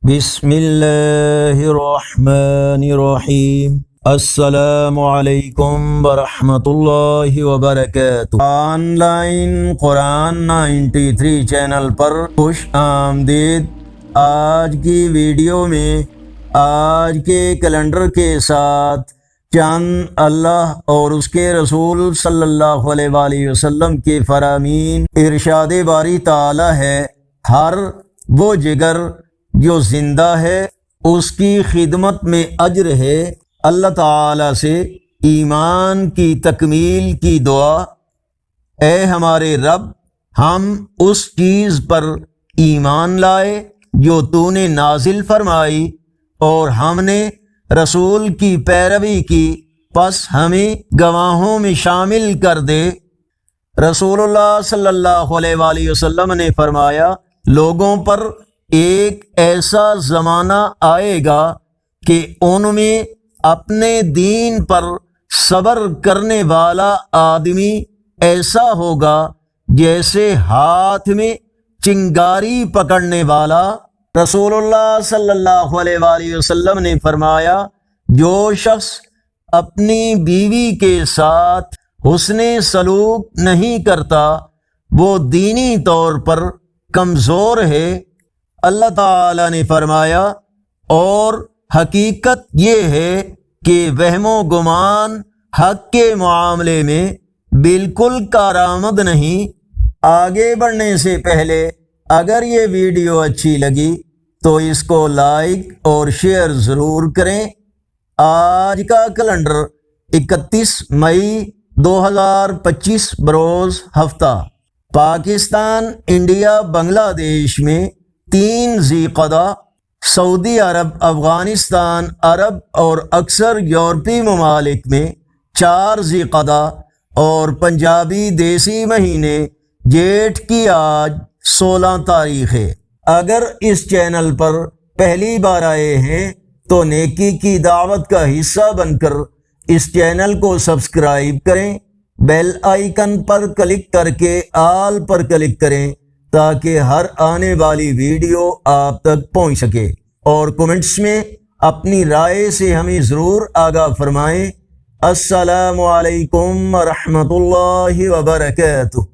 بسم اللہ الرحمن الرحیم۔ السلام علیکم ورحمۃ اللہ وبرکاتہ۔ آن لائن قرآن 93 چینل پر خوش آمدید۔ آج کی ویڈیو میں آج کے کیلنڈر کے ساتھ چند اللہ اور اس کے رسول صلی اللہ علیہ وآلہ وسلم کے فرامین ارشاد باری تعالی ہے، ہر وہ جگر جو زندہ ہے اس کی خدمت میں اجر ہے۔ اللہ تعالی سے ایمان کی تکمیل کی دعا۔ اے ہمارے رب، ہم اس چیز پر ایمان لائے جو تو نے نازل فرمائی اور ہم نے رسول کی پیروی کی، پس ہمیں گواہوں میں شامل کر دے۔ رسول اللہ صلی اللہ علیہ وآلہ وسلم نے فرمایا، لوگوں پر ایک ایسا زمانہ آئے گا کہ ان میں اپنے دین پر صبر کرنے والا آدمی ایسا ہوگا جیسے ہاتھ میں چنگاری پکڑنے والا۔ رسول اللہ صلی اللہ علیہ وآلہ وسلم نے فرمایا، جو شخص اپنی بیوی کے ساتھ حسن سلوک نہیں کرتا وہ دینی طور پر کمزور ہے۔ اللہ تعالی نے فرمایا، اور حقیقت یہ ہے کہ وہم و گمان حق کے معاملے میں بالکل کارآمد نہیں۔ آگے بڑھنے سے پہلے اگر یہ ویڈیو اچھی لگی تو اس کو لائک اور شیئر ضرور کریں۔ آج کا کیلنڈر 31 مئی 2025 بروز ہفتہ، پاکستان، انڈیا، بنگلہ دیش میں 3 ذی قعدہ، سعودی عرب، افغانستان، عرب اور اکثر یورپی ممالک میں 4 ذی قعدہ اور پنجابی دیسی مہینے جیٹھ کی آج 16 تاریخ ہے۔ اگر اس چینل پر پہلی بار آئے ہیں تو نیکی کی دعوت کا حصہ بن کر اس چینل کو سبسکرائب کریں، بیل آئیکن پر کلک کر کے آل پر کلک کریں تاکہ ہر آنے والی ویڈیو آپ تک پہنچ سکے، اور کومنٹس میں اپنی رائے سے ہمیں ضرور آگاہ فرمائیں۔ السلام علیکم ورحمۃ اللہ وبرکاتہ۔